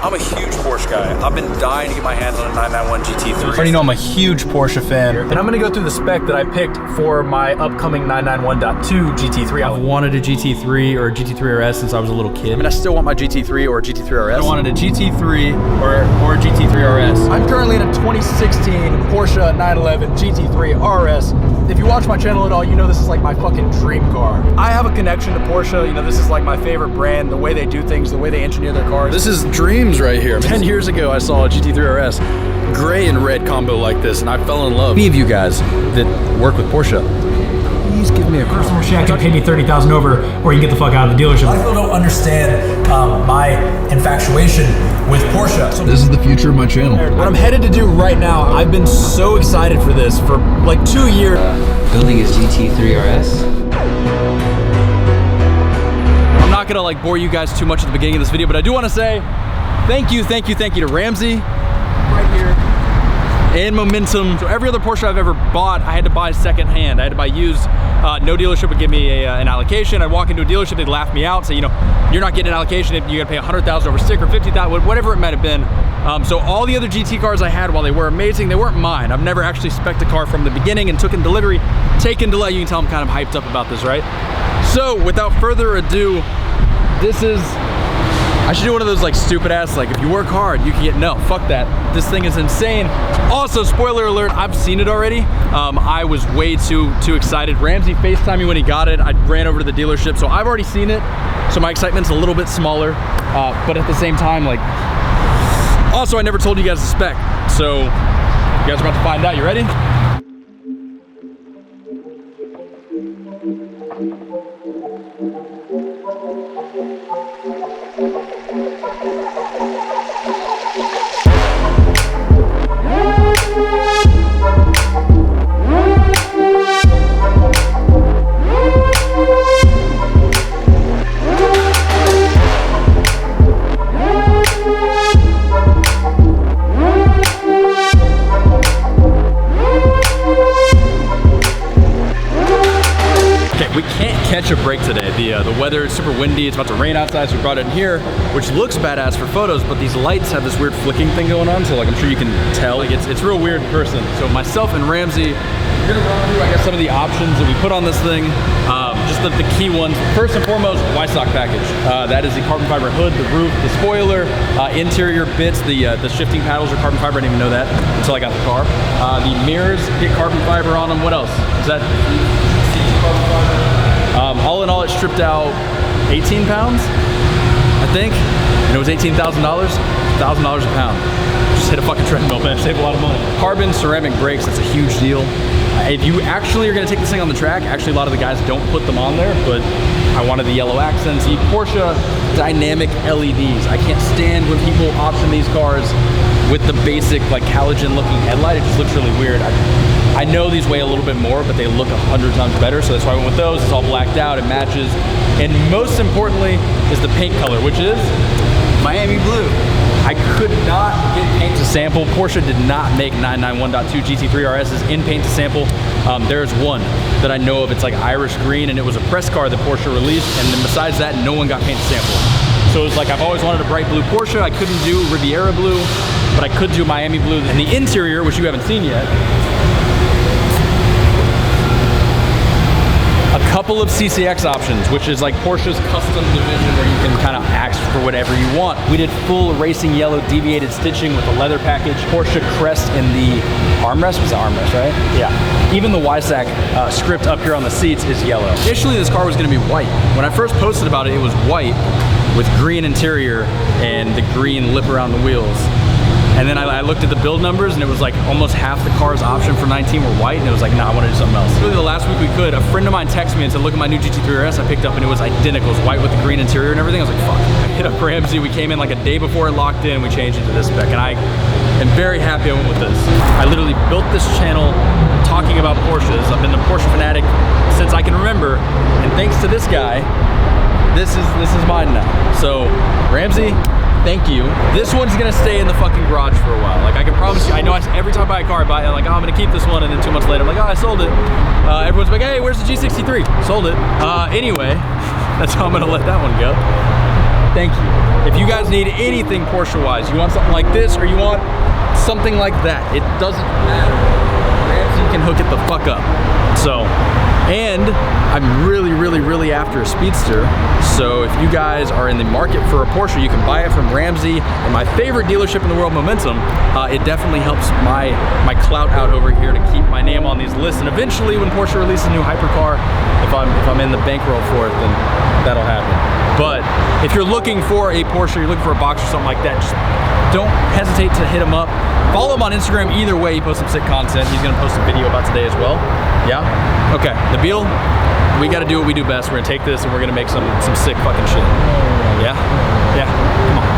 I'm a huge Porsche guy. I've been dying to get my hands on a 991 GT3. You already know I'm a huge Porsche fan. And I'm gonna go through the spec that I picked for my upcoming 991.2 GT3. I've wanted a GT3 or a GT3RS since I was a little kid. I mean, I still want my GT3 or a GT3RS. I wanted a GT3 or a GT3RS. I'm currently in a 2016 Porsche 911 GT3 RS. If you watch my channel at all, you know this is like my fucking dream car. I have a connection to Porsche. You know, this is like my favorite brand, the way they do things, the way they engineer their cars. This is dreams right here. 10 years ago, I saw a GT3RS, gray and red combo like this, and I fell in love. Any of you guys that work with Porsche, please give me a call. Customer shack can pay me $30,000 over, or you can get the fuck out of the dealership. A lot of people don't understand my infatuation with Porsche. So this is the future of my channel. What I'm headed to do right now, I've been so excited for this for like 2 years. Building his GT3RS. I'm not gonna like bore you guys too much at the beginning of this video, but I do want to say thank you to RAMZI right here and Momentum. So every other Porsche I've ever bought, I had to buy secondhand. I had to buy used. No dealership would give me an allocation. I'd walk into a dealership, they'd laugh me out, say, you know, you're not getting an allocation. You gotta pay $100,000 over sticker, $50,000, whatever it might have been. So all the other GT cars I had, while they were amazing, they weren't mine. I've never actually spec'd a car from the beginning and took in delivery, taken delay. You can tell I'm kind of hyped up about this, right? So without further ado, this is, I should do one of those like stupid ass, like if you work hard, you can get, no, fuck that. This thing is insane. Also, spoiler alert, I've seen it already. I was way too excited. RAMZI FaceTimed me when he got it. I ran over to the dealership, so I've already seen it. So my excitement's a little bit smaller, but at the same time, like, also I never told you guys the spec. So you guys are about to find out, you ready? A break today. The weather is super windy. It's about to rain outside, so we brought it in here, which looks badass for photos, but these lights have this weird flicking thing going on, so like I'm sure you can tell, like it's real weird in person. So myself and RAMZI, we're gonna run through, I guess, some of the options that we put on this thing. Just the key ones. First and foremost, Weissach package. That is the carbon fiber hood, the roof, the spoiler, interior bits, the shifting paddles are carbon fiber. I didn't even know that until I got the car. The mirrors get carbon fiber on them. What else? Is that carbon fiber? All in all, it stripped out 18 pounds, I think, and it was $18,000, $1,000 a pound. Just hit a fucking treadmill, man, save a lot of money. Carbon ceramic brakes, that's a huge deal. If you actually are gonna take this thing on the track, actually a lot of the guys don't put them on there, but I wanted the yellow accents. The Porsche dynamic LEDs. I can't stand when people option these cars with the basic like halogen looking headlight. It just looks really weird. I know these weigh a little bit more, but they look 100 times better, so that's why I went with those. It's all blacked out, it matches. And most importantly is the paint color, which is Miami blue. I could not get paint to sample. Porsche did not make 991.2 GT3RSs in paint to sample. There's one that I know of, it's like Irish green, and it was a press car that Porsche released, and then besides that, no one got paint to sample. So it was like, I've always wanted a bright blue Porsche. I couldn't do Riviera blue, but I could do Miami blue. And the interior, which you haven't seen yet, a couple of CCX options, which is like Porsche's custom division where you can kind of ask for whatever you want. We did full racing yellow deviated stitching with a leather package. Porsche crest in the armrest, was the armrest, right? Yeah. Even the Weissach script up here on the seats is yellow. Initially, this car was gonna be white. When I first posted about it, it was white with green interior and the green lip around the wheels. And then I looked at the build numbers, and it was like almost half the car's option for 19 were white, and it was like, nah, I want to do something else. Really, the last week we could, a friend of mine texted me and said, look at my new GT3RS I picked up, and it was identical. It was white with the green interior and everything. I was like, fuck. I hit up RAMZI. We came in like a day before it locked in, we changed it to this spec, and I am very happy I went with this. I literally built this channel talking about Porsches. I've been a Porsche fanatic since I can remember, and thanks to this guy, this is mine now. So, RAMZI, thank you. This one's gonna stay in the fucking garage for a while. Like, I can promise you, I know every time I buy a car, I'm like, oh, I'm gonna keep this one, and then 2 months later, I'm like, oh, I sold it. Everyone's like, hey, where's the G63? Sold it. Anyway, that's how I'm gonna let that one go. thank you. If you guys need anything Porsche-wise, you want something like this or you want something like that, it doesn't matter. RAMZI can hook it the fuck up. So, and I'm really after a Speedster. So if you guys are in the market for a Porsche, you can buy it from RAMZI and my favorite dealership in the world, Momentum. It definitely helps my clout out over here to keep my name on these lists. And eventually, when Porsche releases a new hypercar, if I'm in the bankroll for it, then that'll happen. But if you're looking for a Porsche, you're looking for a box or something like that, just don't hesitate to hit him up. Follow him on Instagram. Either way, he posts some sick content. He's gonna post a video about today as well. Yeah? Okay, Nabil, we gotta do what we do best. We're gonna take this and we're gonna make some sick fucking shit. Yeah? Yeah, come on.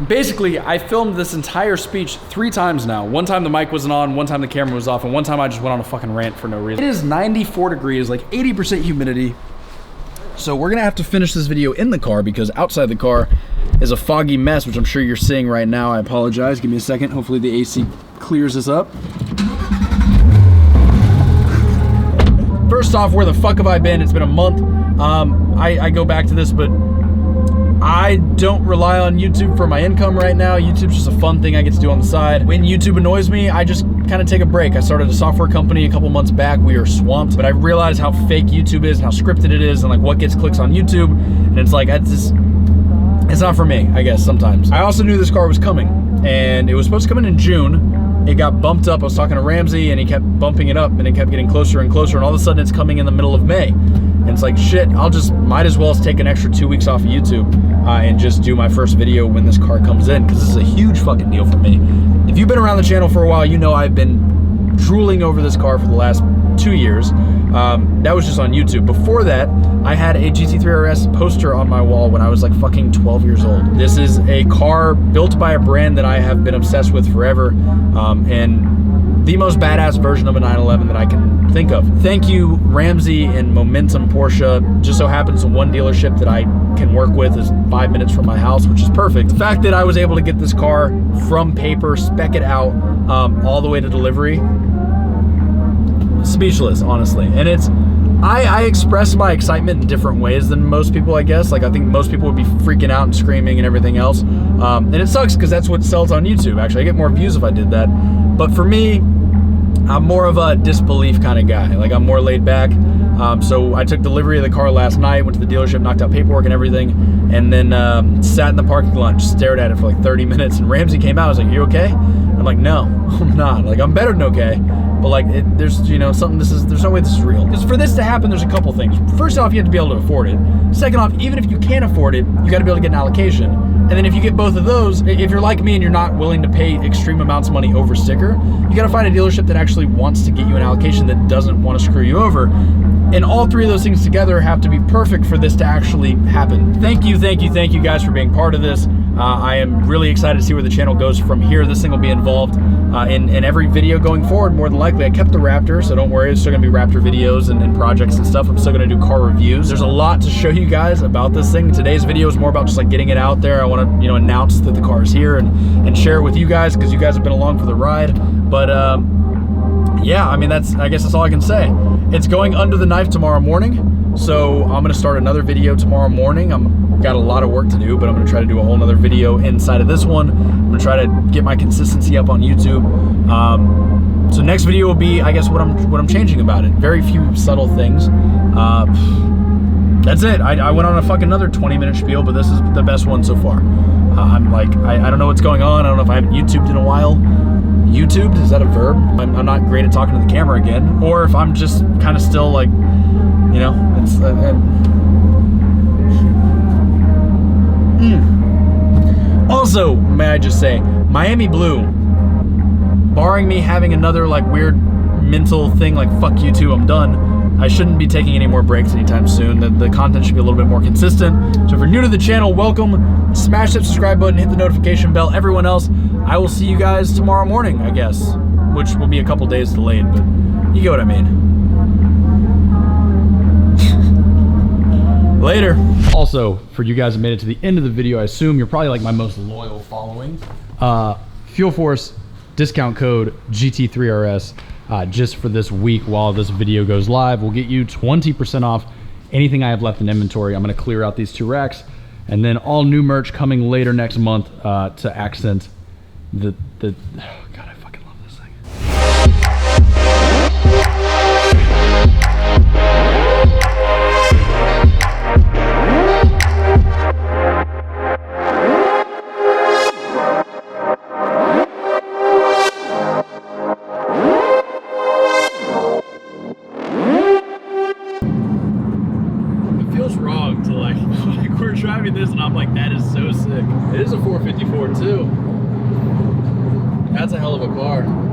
Basically, I filmed this entire speech 3 times now. One time the mic wasn't on, one time the camera was off, and one time I just went on a fucking rant for no reason. It is 94 degrees, like 80% humidity. So we're gonna have to finish this video in the car because outside the car is a foggy mess, which I'm sure you're seeing right now. I apologize, give me a second. Hopefully the AC clears this up. First off, where the fuck have I been? It's been a month. I go back to this, but I don't rely on YouTube for my income right now. YouTube's just a fun thing I get to do on the side. When YouTube annoys me, I just kind of take a break. I started a software company a couple months back. We are swamped, but I realized how fake YouTube is and how scripted it is and like what gets clicks on YouTube. And it's like, it's not for me, I guess, sometimes. I also knew this car was coming and it was supposed to come in June. It got bumped up. I was talking to RAMZI and he kept bumping it up and it kept getting closer and closer. And all of a sudden it's coming in the middle of May. And it's like, shit, might as well take an extra 2 weeks off of YouTube and just do my first video when this car comes in, because this is a huge fucking deal for me. If you've been around the channel for a while, you know I've been drooling over this car for the last 2 years. That was just on YouTube. Before that, I had a GT3RS poster on my wall when I was like fucking 12 years old. This is a car built by a brand that I have been obsessed with forever, and the most badass version of a 911 that I can think of. Thank you, RAMZI and Momentum Porsche. Just so happens the one dealership that I can work with is 5 minutes from my house, which is perfect. The fact that I was able to get this car from paper, spec it out, all the way to delivery, speechless, honestly. And it's, I express my excitement in different ways than most people, I guess. Like, I think most people would be freaking out and screaming and everything else. And it sucks because that's what sells on YouTube. Actually, I get more views if I did that. But for me, I'm more of a disbelief kind of guy. Like, I'm more laid back. So I took delivery of the car last night, went to the dealership, knocked out paperwork and everything, and then sat in the parking lot, just stared at it for like 30 minutes. And RAMZI came out, I was like, "You okay?" I'm like, "No, I'm not." Like, I'm better than okay. But like, there's, you know, something, there's no way this is real. Because for this to happen, there's a couple things. First off, you have to be able to afford it. Second off, even if you can't afford it, you gotta be able to get an allocation. And then if you get both of those, if you're like me and you're not willing to pay extreme amounts of money over sticker, you gotta find a dealership that actually wants to get you an allocation, that doesn't want to screw you over. And all three of those things together have to be perfect for this to actually happen. Thank you guys for being part of this. I am really excited to see where the channel goes from here. This thing will be involved in every video going forward, more than likely. I kept the Raptor, so don't worry. It's still gonna be Raptor videos and projects and stuff. I'm still gonna do car reviews. There's a lot to show you guys about this thing. Today's video is more about just like getting it out there. I wanna, you know, announce that the car is here and share it with you guys, because you guys have been along for the ride. But yeah, I mean, I guess that's all I can say. It's going under the knife tomorrow morning, so I'm gonna start another video tomorrow morning. I've got a lot of work to do, but I'm gonna try to do a whole nother video inside of this one. I'm gonna try to get my consistency up on YouTube. So next video will be, I guess, what I'm changing about it. Very few subtle things. That's it. I went on a fucking another 20-minute spiel, but this is the best one so far. I'm like, I don't know what's going on. I don't know if I haven't YouTubed in a while. YouTubed? Is that a verb? I'm not great at talking to the camera again. Or if I'm just kind of still like, you know, it's... Also, may I just say, Miami Blue, barring me having another like weird mental thing like fuck you too, I'm done, I shouldn't be taking any more breaks anytime soon. The content should be a little bit more consistent. So if you're new to the channel, welcome. Smash that subscribe button, hit the notification bell. Everyone else, I will see you guys tomorrow morning, I guess, which will be a couple days delayed, but you get what I mean. Later. Also, for you guys that made it to the end of the video, I assume you're probably like my most loyal following. Fuel Force discount code GT3RS just for this week while this video goes live will get you 20% off anything I have left in inventory. I'm gonna clear out these 2 racks, and then all new merch coming later next month to accent the oh God, I fucking love this thing. Wrong to like we're driving this and I'm like, that is so sick. It is a 454 too. That's a hell of a car.